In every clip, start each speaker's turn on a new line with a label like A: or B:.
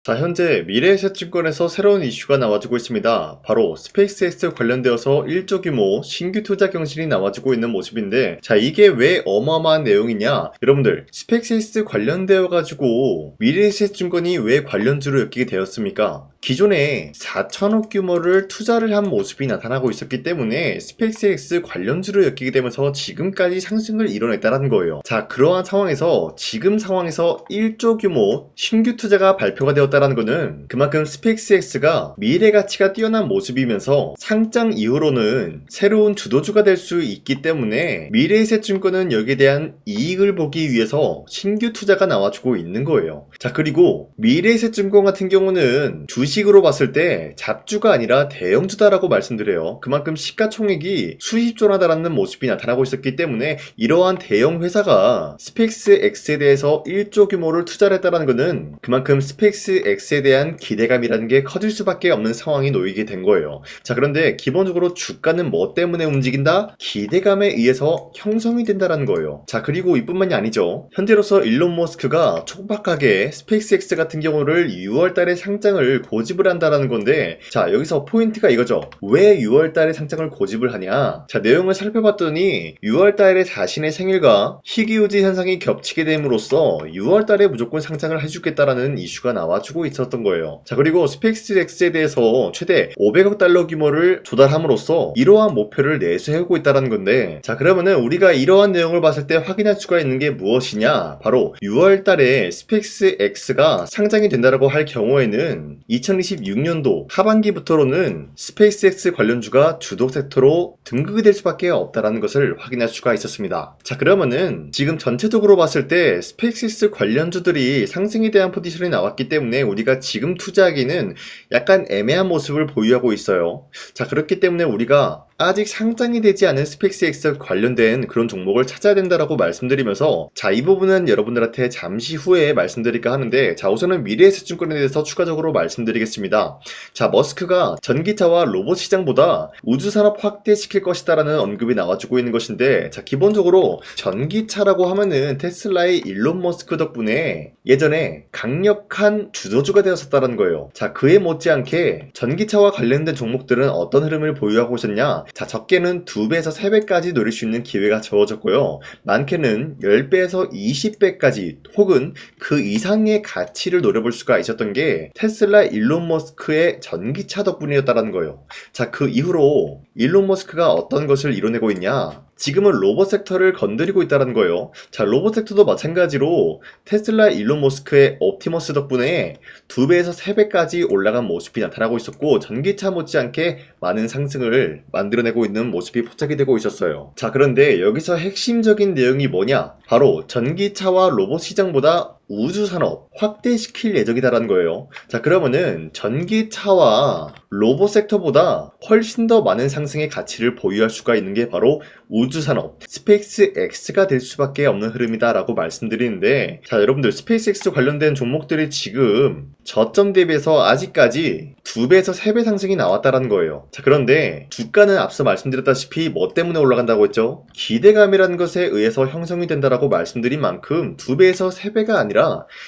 A: 자, 현재 미래에셋증권에서 새로운 이슈가 나와주고 있습니다. 바로 스페이스X 관련되어서 1조 규모 신규 투자 경신이 나와주고 있는 모습인데, 자, 이게 왜 어마어마한 내용이냐? 여러분들, 스페이스X 관련되어 가지고 미래에셋증권이 왜 관련주로 엮이게 되었습니까? 기존에 4천억 규모를 투자를 한 모습이 나타나고 있었기 때문에 스페이스X 관련주로 엮이게 되면서 지금까지 상승을 이뤄냈다는 거예요. 자, 그러한 상황에서 지금 상황에서 1조 규모 신규 투자가 발표가 되었다는 것은 그만큼 스페이스X가 미래 가치가 뛰어난 모습이면서 상장 이후로는 새로운 주도주가 될 수 있기 때문에 미래에셋증권은 여기에 대한 이익을 보기 위해서 신규 투자가 나와주고 있는 거예요. 자, 그리고 미래에셋증권 같은 경우는 주식으로 봤을 때 잡주가 아니라 대형주다라고 말씀드려요. 그만큼 시가총액이 수십조나다라는 모습이 나타나고 있었기 때문에 이러한 대형 회사가 스페이스X에 대해서 1조 규모를 투자를 했다는 것은 그만큼 스페이스X에 대한 기대감이라는 게 커질 수밖에 없는 상황이 놓이게 된 거예요. 자, 그런데 기본적으로 주가는 뭐 때문에 움직인다? 기대감에 의해서 형성이 된다는 거예요. 자, 그리고 이뿐만이 아니죠. 현재로서 일론 머스크가 촉박하게 스페이스X 같은 경우를 6월달에 상장을 고집을 한다라는 건데, 자, 여기서 포인트가 이거죠. 왜 6월달에 상장을 고집을 하냐? 자, 내용을 살펴봤더니 6월달에 자신의 생일과 희귀유지 현상이 겹치게 됨으로써 6월달에 무조건 상장을 해주겠다라는 이슈가 나와주고 있었던 거예요. 자, 그리고 스페이스X에 대해서 최대 500억 달러 규모를 조달함으로써 이러한 목표를 내세우고 있다는 건데, 자, 그러면은 우리가 이러한 내용을 봤을 때 확인할 수가 있는 게 무엇이냐? 바로 6월달에 스페이스X가 상장이 된다라고 할 경우에는 2026년도 하반기부터로는 스페이스X 관련주가 주도 섹터로 등극이 될 수밖에 없다라는 것을 확인할 수가 있었습니다. 자, 그러면은 지금 전체적으로 봤을 때 스페이스X 관련주들이 상승에 대한 포지션이 나왔기 때문에 우리가 지금 투자하기는 약간 애매한 모습을 보유하고 있어요. 자, 그렇기 때문에 우리가 아직 상장이 되지 않은 스페이스X 관련된 그런 종목을 찾아야 된다라고 말씀드리면서, 자, 이 부분은 여러분들한테 잠시 후에 말씀드릴까 하는데, 자, 우선은 미래에셋증권에 대해서 추가적으로 말씀드리겠습니다. 자, 머스크가 전기차와 로봇 시장보다 우주산업 확대시킬 것이다라는 언급이 나와주고 있는 것인데, 자, 기본적으로 전기차라고 하면은 테슬라의 일론 머스크 덕분에 예전에 강력한 주도주가 되었었다는 거예요. 자, 그에 못지않게 전기차와 관련된 종목들은 어떤 흐름을 보유하고 있었냐? 자, 적게는 2배에서 3배까지 노릴 수 있는 기회가 주어졌고요. 많게는 10배에서 20배까지 혹은 그 이상의 가치를 노려볼 수가 있었던 게 테슬라 일론 머스크의 전기차 덕분이었다는 거예요. 자, 그 이후로 일론 머스크가 어떤 것을 이뤄내고 있냐? 지금은 로봇 섹터를 건드리고 있다는 거예요. 자, 로봇 섹터도 마찬가지로 테슬라 일론 머스크의 옵티머스 덕분에 2배에서 3배까지 올라간 모습이 나타나고 있었고, 전기차 못지않게 많은 상승을 만들어내고 있는 모습이 포착이 되고 있었어요. 자, 그런데 여기서 핵심적인 내용이 뭐냐? 바로 전기차와 로봇 시장보다 우주산업 확대시킬 예정이다라는 거예요. 자, 그러면은 전기차와 로봇 섹터보다 훨씬 더 많은 상승의 가치를 보유할 수가 있는 게 바로 우주산업 스페이스X가 될 수밖에 없는 흐름이다라고 말씀드리는데, 자, 여러분들 스페이스X 관련된 종목들이 지금 저점 대비해서 아직까지 2배에서 3배 상승이 나왔다는 거예요. 자, 그런데 주가는 앞서 말씀드렸다시피 뭐 때문에 올라간다고 했죠? 기대감이라는 것에 의해서 형성이 된다라고 말씀드린 만큼 2배에서 3배가 아니라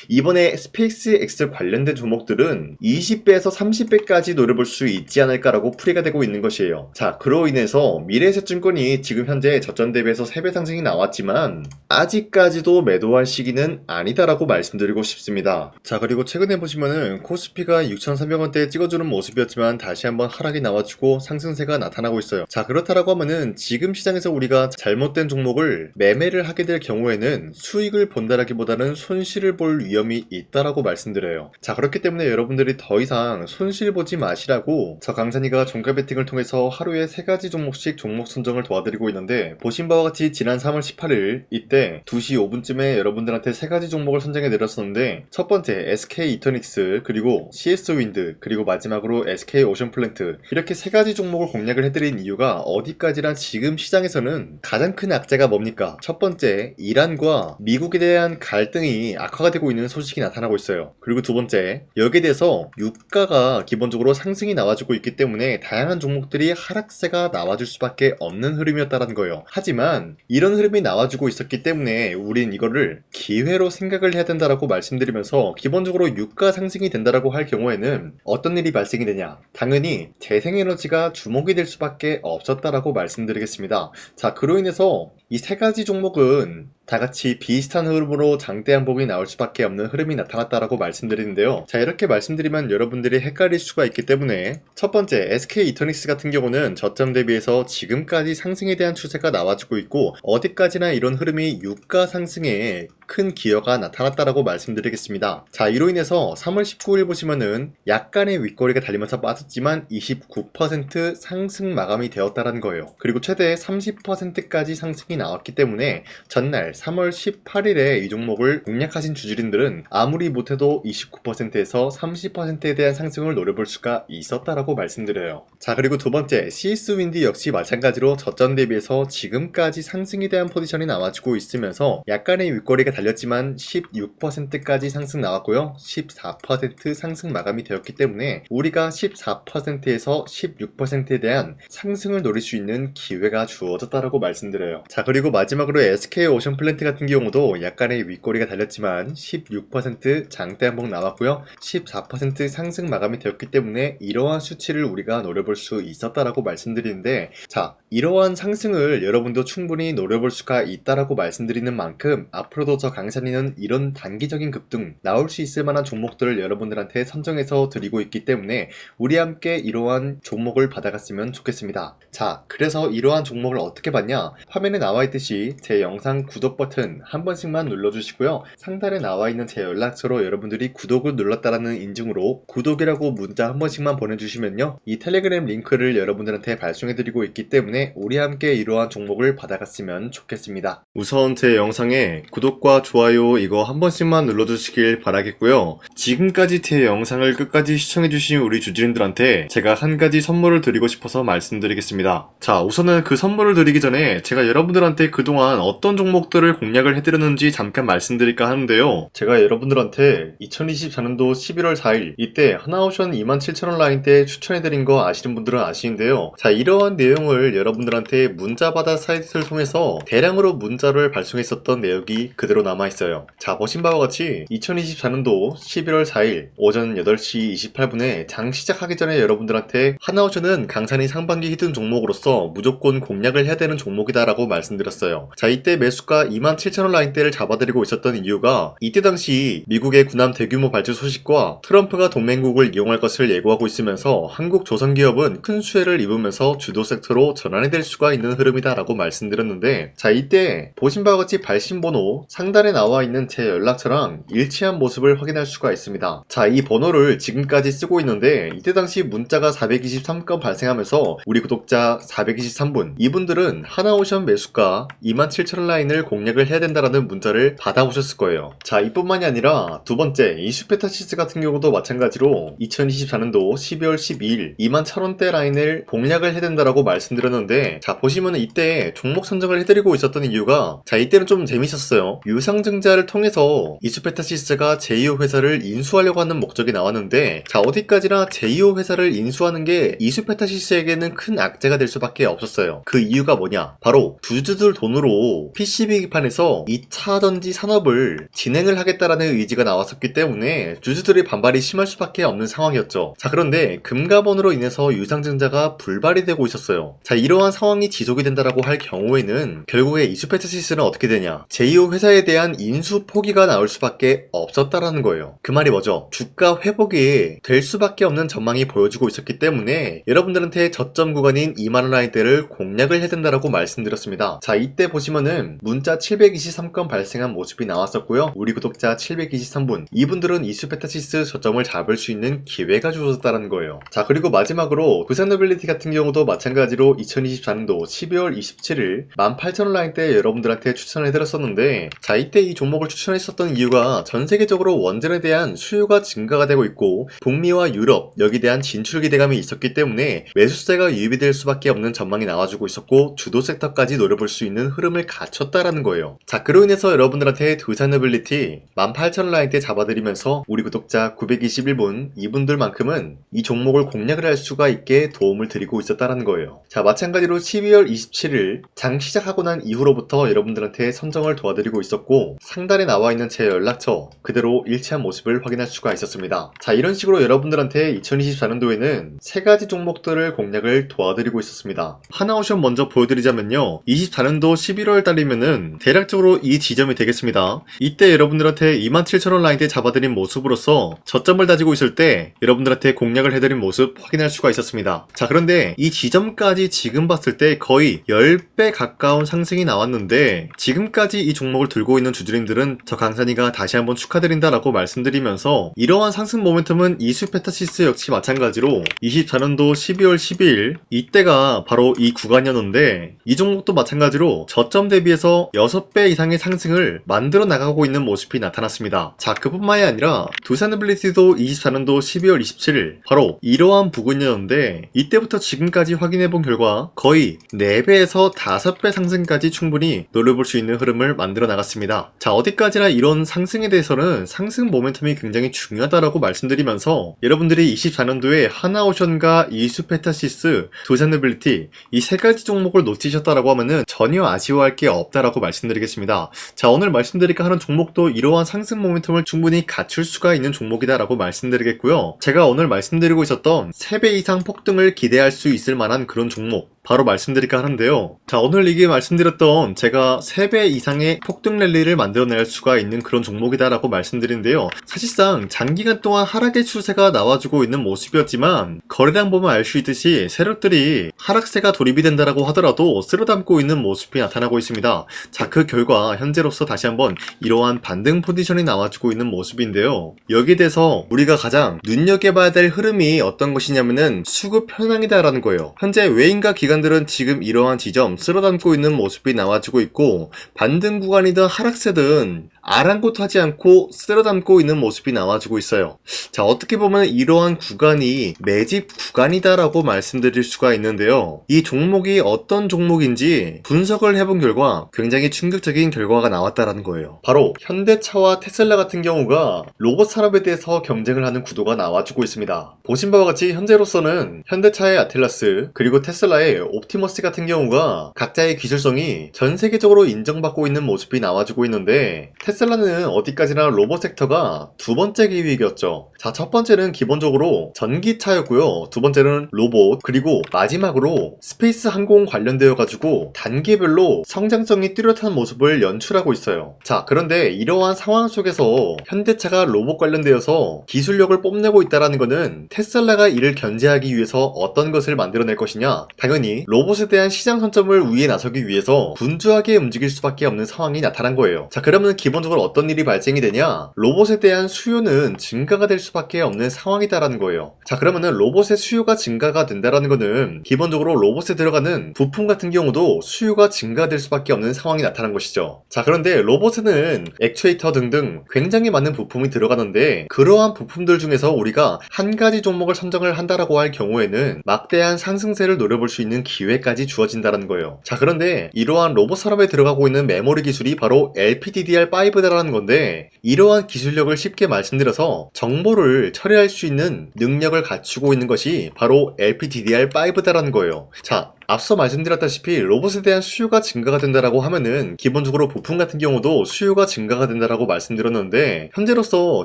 A: 이번에 스페이스X 관련된 종목들은 20배에서 30배까지 노려볼 수 있지 않을까라고 풀이가 되고 있는 것이에요. 자, 그로 인해서 미래에셋증권이 지금 현재 저점 대비해서 3배 상승이 나왔지만 아직까지도 매도할 시기는 아니다라고 말씀드리고 싶습니다. 자, 그리고 최근에 보시면은 코스피가 6,300원대에 찍어주는 모습이었지만 다시 한번 하락이 나와주고 상승세가 나타나고 있어요. 자, 그렇다라고 하면은 지금 시장에서 우리가 잘못된 종목을 매매를 하게 될 경우에는 수익을 본다라기보다는 손실을 볼 위험이 있다라고 말씀드려요. 자, 그렇기 때문에 여러분들이 더 이상 손실 보지 마시라고 저 강산이가 종가 베팅을 통해서 하루에 3가지 종목씩 종목 선정을 도와드리고 있는데, 보신 바와 같이 지난 3월 18일 이때 2시 5분쯤에 여러분들한테 3가지 종목을 선정해 드렸었는데, 첫 번째 SK 이터닉스, 그리고 CS 윈드, 그리고 마지막으로 SK 오션플랜트, 이렇게 3가지 종목을 공략을 해드린 이유가 어디까지나 지금 시장에서는 가장 큰 악재가 뭡니까? 첫 번째, 이란과 미국에 대한 갈등이 악화가 되고 있는 소식이 나타나고 있어요. 그리고 두 번째, 여기에 대해서 유가가 기본적으로 상승이 나와주고 있기 때문에 다양한 종목들이 하락세가 나와줄 수밖에 없는 흐름이었다는 거예요. 하지만 이런 흐름이 나와주고 있었기 때문에 우린 이거를 기회로 생각을 해야 된다라고 말씀드리면서, 기본적으로 유가 상승이 된다라고 할 경우에는 어떤 일이 발생이 되냐? 당연히 재생에너지가 주목이 될 수밖에 없었다라고 말씀드리겠습니다. 자, 그로 인해서 이 세 가지 종목은 다 같이 비슷한 흐름으로 장대 한복이 나올 수밖에 없는 흐름이 나타났다라고 말씀드리는데요. 자, 이렇게 말씀드리면 여러분들이 헷갈릴 수가 있기 때문에, 첫 번째 SK 이터닉스 같은 경우는 저점 대비해서 지금까지 상승에 대한 추세가 나와주고 있고, 어디까지나 이런 흐름이 유가 상승에 큰 기여가 나타났다라고 말씀드리겠습니다. 자, 이로 인해서 3월 19일 보시면은 약간의 윗꼬리가 달리면서 빠졌지만 29% 상승 마감이 되었다는 거예요. 그리고 최대 30%까지 상승이 나왔기 때문에 전날 3월 18일에 이 종목을 공략하신 주주님들은 아무리 못해도 29%에서 30%에 대한 상승을 노려볼 수가 있었다라고 말씀드려요. 자, 그리고 두 번째 CS 윈디 역시 마찬가지로 저점 대비해서 지금까지 상승에 대한 포지션이 나와주고 있으면서 약간의 윗꼬리가 달렸지만 16%까지 상승 나왔고요. 14% 상승 마감이 되었기 때문에 우리가 14%에서 16%에 대한 상승을 노릴 수 있는 기회가 주어졌다라고 말씀드려요. 자, 그리고 마지막으로 SK 오션플랜트 같은 경우도 약간의 윗꼬리가 달렸지만 16% 장대 한복 나왔고요. 14% 상승 마감이 되었기 때문에 이러한 수치를 우리가 노려볼 수 있었다라고 말씀드리는데, 자, 이러한 상승을 여러분도 충분히 노려볼 수가 있다라고 말씀드리는 만큼 앞으로도 저 강산이는 이런 단기적인 급등 나올 수 있을 만한 종목들을 여러분들한테 선정해서 드리고 있기 때문에 우리 함께 이러한 종목을 받아갔으면 좋겠습니다. 자, 그래서 이러한 종목을 어떻게 받냐? 화면에 나와 있듯이 제 영상 구독 버튼 한 번씩만 눌러주시고요. 상단에 나와 있는 제 연락처로 여러분들이 구독을 눌렀다라는 인증으로 구독이라고 문자 한 번씩만 보내주시면요, 이 텔레그램 링크를 여러분들한테 발송해드리고 있기 때문에 우리 함께 이러한 종목을 받아갔으면 좋겠습니다. 우선 제 영상에 구독과 좋아요 이거 한 번씩만 눌러주시길 바라겠고요. 지금까지 제 영상을 끝까지 시청해주신 우리 주주님들한테 제가 한 가지 선물을 드리고 싶어서 말씀드리겠습니다. 자, 우선은 그 선물을 드리기 전에 제가 여러분들한테 그동안 어떤 종목들을 공략을 해드렸는지 잠깐 말씀드릴까 하는데요. 제가 여러분들한테 2024년도 11월 4일 이때 하나오션 27,000원 라인 때 추천해드린 거 아시는 분들은 아시는데요. 자, 이러한 내용을 여러분들한테 문자받아 사이트를 통해서 대량으로 문자를 발송했었던 내역이 그대로 남아있어요. 자, 보신 바와 같이 2024년도 11월 4일 오전 8시 28분에 장 시작하기 전에 여러분들한테 하나오션은 강산이 상반기 히든 종목으로서 무조건 공략을 해야 되는 종목이다 라고 말씀드렸어요. 자, 이때 매수가 27,000원 라인대를 잡아드리고 있었던 이유가 이때 당시 미국의 군함 대규모 발주 소식과 트럼프가 동맹국을 이용할 것을 예고하고 있으면서 한국 조선기업은 큰 수혜를 입으면서 주도 섹터로 전환이 될 수가 있는 흐름이다 라고 말씀드렸는데, 자, 이때 보신 바와 같이 발신번호 상단에 나와 있는 제 연락처랑 일치한 모습을 확인할 수가 있습니다. 자, 이 번호를 지금까지 쓰고 있는데 이때 당시 문자가 423건 발생하면서 우리 구독자 423분, 이분들은 하나오션 매수가 27,000원 라인을 공략을 해야 된다라는 문자를 받아오셨을 거예요. 자, 이뿐만이 아니라 두 번째 이슈페타시스 같은 경우도 마찬가지로 2024년도 12월 12일 21,000원대 라인을 공략을 해야 된다라고 말씀드렸는데, 자, 보시면 이때 종목 선정을 해드리고 있었던 이유가, 자, 이때는 좀 재밌었어요. 유상증자를 통해서 이슈페타시스가 제2호 회사를 인수하려고 하는 목적이 나왔는데, 자, 어디까지나 제2호 회사를 인수하는 게 이슈페타시스에게는 큰 악재가 될 수밖에 없었어요. 그 이유가 뭐냐? 바로 주주들 돈으로 PCB기판에서 2차 전지 산업을 진행을 하겠다라는 의지가 나왔었기 때문에 주주들의 반발이 심할 수밖에 없는 상황이었죠. 자, 그런데 금가번으로 인해서 유상증자가 불발이 되고 있었어요. 자, 이러한 상황이 지속이 된다라고 할 경우에는 결국에 이슈페타시스는 어떻게 되냐? 제2호 회사에 대한 인수 포기가 나올 수밖에 없었다라는 거예요. 그 말이 뭐죠? 주가 회복이 될 수밖에 없는 전망이 보여지고 있었기 때문에 여러분들한테 저점 구간인 2만원 라인대를 공략을 해야 된다라고 말씀드렸습니다. 자, 이때 보시면은 문자 723건 발생한 모습이 나왔었고요. 우리 구독자 723분, 이분들은 이슈페타시스 저점을 잡을 수 있는 기회가 주어졌다는 거예요. 자, 그리고 마지막으로 부산노빌리티 같은 경우도 마찬가지로 2024년도 12월 27일 18,000원 라인대 여러분들한테 추천해드렸었는데, 자, 이때 이 종목을 추천했었던 이유가 전 세계적으로 원전에 대한 수요가 증가가 되고 있고 북미와 유럽 여기에 대한 진출 기대감이 있었기 때문에 매수세가 유입이 될 수밖에 없는 전망이 나와주고 있었고 주도 섹터까지 노려볼 수 있는 흐름을 갖췄다라는 거예요. 자, 그로 인해서 여러분들한테 두산어빌리티 18,000원 라인대 잡아드리면서 우리 구독자 921분 이분들만큼은 이 종목을 공략을 할 수가 있게 도움을 드리고 있었다라는 거예요. 자, 마찬가지로 12월 27일 장 시작하고 난 이후로부터 여러분들한테 선정을 도와드리고 있었고 상단에 나와있는 제 연락처 그대로 일치한 모습을 확인할 수가 있었습니다. 자, 이런 식으로 여러분들한테 2024년도에는 3가지 종목들을 공략을 도와드리고 있었습니다. 하나오션 먼저 보여드리자면요, 24년도 11월 달이면은 대략적으로 이 지점이 되겠습니다. 이때 여러분들한테 27,000원 라인대 잡아드린 모습으로서 저점을 다지고 있을 때 여러분들한테 공략을 해드린 모습 확인할 수가 있었습니다. 자, 그런데 이 지점까지 지금 봤을 때 거의 10배 가까운 상승이 나왔는데 지금까지 이 종목을 들고 있는 주주님들은 저 강산이가 다시 한번 축하드린다라고 말씀드리면서 이러한 상승 모멘텀은 이수페타시스 역시 마찬가지로 24년도 12월 12일 이때가 바로 이 구간이었는데 이 종목도 마찬가지로 저점 대비해서 6배 이상의 상승을 만들어 나가고 있는 모습이 나타났습니다. 자, 그뿐만이 아니라 두산어빌리티도 24년도 12월 27일 바로 이러한 부근이었는데 이때부터 지금까지 확인해본 결과 거의 4배에서 5배 상승까지 충분히 노려볼 수 있는 흐름을 만들어 나갔습니다. 자, 어디까지나 이런 상승에 대해서는 상승 모멘텀이 굉장히 중요하다라고 말씀드리면서 여러분들이 24년도에 하나오션과 이수페타시스, 두산어빌리티 이 3가지 종목을 놓치셨다라고 하면은 전혀 아쉬워할 게 없다라고 말씀드리겠습니다. 자, 오늘 말씀드릴까 하는 종목도 이러한 상승 모멘텀을 충분히 갖출 수가 있는 종목이다라고 말씀드리겠고요. 제가 오늘 말씀드리고 있었던 3배 이상 폭등을 기대할 수 있을 만한 그런 종목 바로 말씀드릴까 하는데요. 자, 오늘 이게 말씀드렸던 제가 3배 이상의 폭등 랠리를 만들어낼 수가 있는 그런 종목이다라고 말씀드리는데요. 사실상 장기간 동안 하락의 추세가 나와주고 있는 모습이었지만 거래량 보면 알 수 있듯이 세력들이 하락세가 돌입이 된다라고 하더라도 쓸어담고 있는 모습이 나타나고 있습니다. 자, 그 결과 현재로서 다시 한번 이러한 반등 포지션이 나와주고 있는 모습인데요. 여기에 대해서 우리가 가장 눈여겨봐야 될 흐름이 어떤 것이냐면은 수급 현황이다라는 거예요. 현재 외인과 기관들은 지금 이러한 지점 쓸어담고 있는 모습이 나와주고 있고 반등 구간이든 하락세든 아랑곳하지 않고 쓸어담고 있는 모습이 나와주고 있어요. 자, 어떻게 보면 이러한 구간이 매집 구간이다라고 말씀드릴 수가 있는데요. 이 종목이 어떤 종목인지 분석을 해본 결과 굉장히 충격적인 결과가 나왔다라는 거예요. 바로 현대차와 테슬라 같은 경우가 로봇 산업에 대해서 경쟁을 하는 구도가 나와주고 있습니다. 보신 바와 같이 현재로서는 현대차의 아틀라스 그리고 테슬라의 옵티머스 같은 경우가 각자의 기술성이 전 세계적으로 인정받고 있는 모습이 나와주고 있는데 테슬라는 어디까지나 로봇 섹터가 두 번째 기획이었죠. 자, 첫 번째는 기본적으로 전기차였고요. 두 번째는 로봇, 그리고 마지막으로 스페이스 항공 관련되어 가지고 단계별로 성장성이 뚜렷한 모습을 연출하고 있어요. 자, 그런데 이러한 상황 속에서 현대차가 로봇 관련되어서 기술력을 뽐내고 있다는 것은 테슬라가 이를 견제하기 위해서 어떤 것을 만들어낼 것이냐? 당연히 로봇에 대한 시장 선점을 위해 나서기 위해서 분주하게 움직일 수밖에 없는 상황이 나타난 거예요. 자, 그러면 기본적으로 어떤 일이 발생이 되냐? 로봇에 대한 수요는 증가가 될 수밖에 없는 상황이다라는 거예요. 자, 그러면은 로봇의 수요가 증가가 된다라는 거는 기본적으로 로봇에 들어가는 부품 같은 경우도 수요가 증가될 수밖에 없는 상황이 나타난 것이죠. 자, 그런데 로봇에는 액추에이터 등등 굉장히 많은 부품이 들어가는데 그러한 부품들 중에서 우리가 한 가지 종목을 선정을 한다라고 할 경우에는 막대한 상승세를 노려볼 수 있는 기회까지 주어진다는 거예요. 자, 그런데 이러한 로봇 산업에 들어가고 있는 메모리 기술이 바로 LPDDR5다라는 건데 이러한 기술력을 쉽게 말씀드려서 정보를 처리할 수 있는 능력을 갖추고 있는 것이 바로 LPDDR5다라는 거예요. 자, 앞서 말씀드렸다시피 로봇에 대한 수요가 증가가 된다라고 하면은 기본적으로 부품 같은 경우도 수요가 증가가 된다라고 말씀드렸는데 현재로서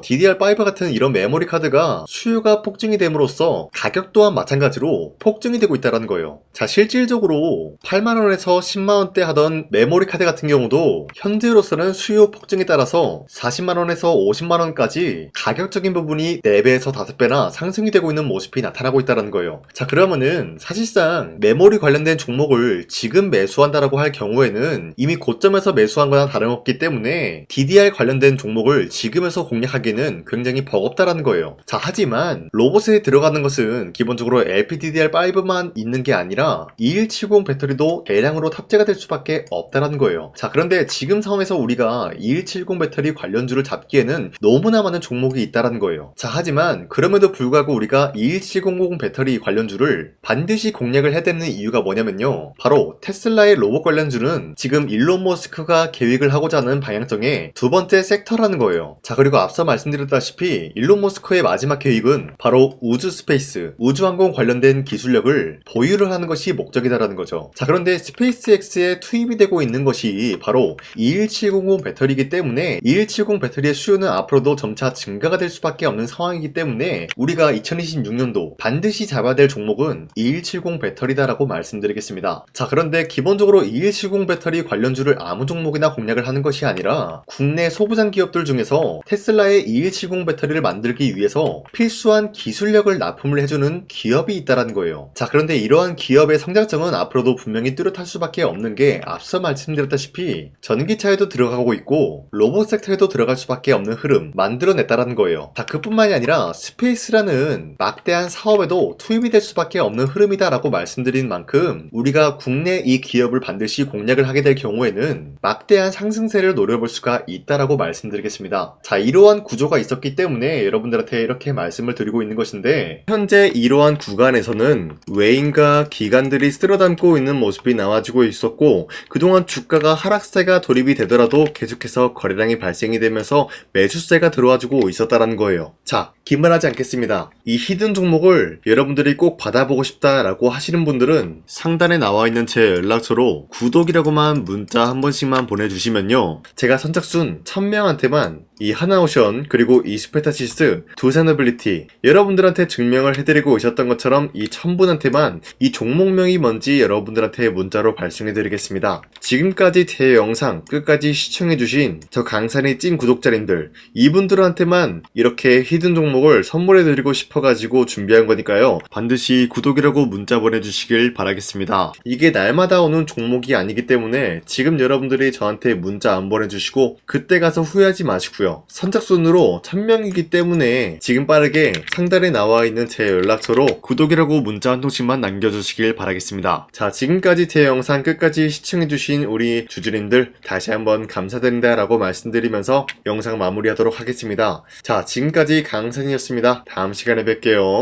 A: DDR5 같은 이런 메모리 카드가 수요가 폭증이 됨으로써 가격 또한 마찬가지로 폭증이 되고 있다는 거예요. 자, 실질적으로 8만원에서 10만원대 하던 메모리 카드 같은 경우도 현재로서는 수요 폭증에 따라서 40만원에서 50만원까지 가격적인 부분이 4배에서 5배나 상승이 되고 있는 모습이 나타나고 있다는 거예요. 자, 그러면은 사실상 메모리 관련된 종목을 지금 매수한다라고 할 경우에는 이미 고점에서 매수한 거나 다름없기 때문에 DDR 관련된 종목을 지금에서 공략하기는 굉장히 버겁다라는 거예요. 자, 하지만 로봇에 들어가는 것은 기본적으로 LPDDR5만 있는 게 아니라 2170 배터리도 대량으로 탑재가 될 수밖에 없다라는 거예요. 자, 그런데 지금 상황에서 우리가 2170 배터리 관련주를 잡기에는 너무나 많은 종목이 있다라는 거예요. 자, 하지만 그럼에도 불구하고 우리가 21700 배터리 관련주를 반드시 공략을 해야 되는 이유가 뭐냐면요, 바로 테슬라의 로봇 관련주는 지금 일론 머스크가 계획을 하고자 하는 방향성의 두 번째 섹터라는 거예요. 자, 그리고 앞서 말씀드렸다시피 일론 머스크의 마지막 계획은 바로 우주 스페이스, 우주항공 관련된 기술력을 보유를 하는 것이 목적이다라는 거죠. 자, 그런데 스페이스X에 투입이 되고 있는 것이 바로 21700 배터리이기 때문에 2170 배터리의 수요는 앞으로도 점차 증가가 될 수밖에 없는 상황이기 때문에 우리가 2026년도 반드시 잡아야 될 종목은 2170 배터리다라고 말씀드리겠습니다. 자, 그런데 기본적으로 2170 배터리 관련주를 아무 종목이나 공략을 하는 것이 아니라 국내 소부장 기업들 중에서 테슬라의 2170 배터리를 만들기 위해서 필수한 기술력을 납품을 해주는 기업이 있다라는 거예요. 자, 그런데 이러한 기업의 성장성은 앞으로도 분명히 뚜렷할 수밖에 없는 게 앞서 말씀드렸다시피 전기차에도 들어가고 있고 로봇 섹터에도 들어갈 수밖에 없는 흐름 만들어냈다라는 거예요. 자, 그뿐만이 아니라 스페이스라는 막대한 사업에도 투입이 될 수밖에 없는 흐름이다라고 말씀드린 만큼 우리가 국내 이 기업을 반드시 공략을 하게 될 경우에는 막대한 상승세를 노려볼 수가 있다라고 말씀드리겠습니다. 자, 이러한 구조가 있었기 때문에 여러분들한테 이렇게 말씀을 드리고 있는 것인데, 현재 이러한 구간에서는 외인과 기관들이 쓸어담고 있는 모습이 나와지고 있었고, 그동안 주가가 하락세가 돌입이 되더라도 계속해서 거래량이 발생이 되면서 매수세가 들어와주고 있었다라는 거예요. 자, 기만하지 않겠습니다. 이 히든 종목을 여러분들이 꼭 받아보고 싶다라고 하시는 분들은 상단에 나와 있는 제 연락처로 구독이라고만 문자 한 번씩만 보내주시면요, 제가 선착순 1000명한테만 이 하나오션 그리고 이 스페타시스 두 산어빌리티 여러분들한테 증명을 해드리고 있었던 것처럼 이 1000분한테만 이 종목명이 뭔지 여러분들한테 문자로 발송해드리겠습니다. 지금까지 제 영상 끝까지 시청해주신 저 강산의 찐 구독자님들, 이분들한테만 이렇게 히든 종목을 선물해드리고 싶어가지고 준비한 거니까요, 반드시 구독이라고 문자 보내주시길 바라겠습니다. 이게 날마다 오는 종목이 아니기 때문에 지금 여러분들이 저한테 문자 안 보내주시고 그때 가서 후회하지 마시고요, 선착순으로 1000명이기 때문에 지금 빠르게 상단에 나와 있는 제 연락처로 구독이라고 문자 한 통씩만 남겨주시길 바라겠습니다. 자, 지금까지 제 영상 끝까지 시청해주신 우리 주주님들 다시 한번 감사드린다 라고 말씀드리면서 영상 마무리하도록 하겠습니다. 자, 지금까지 강산이었습니다. 다음 시간에 뵐게요.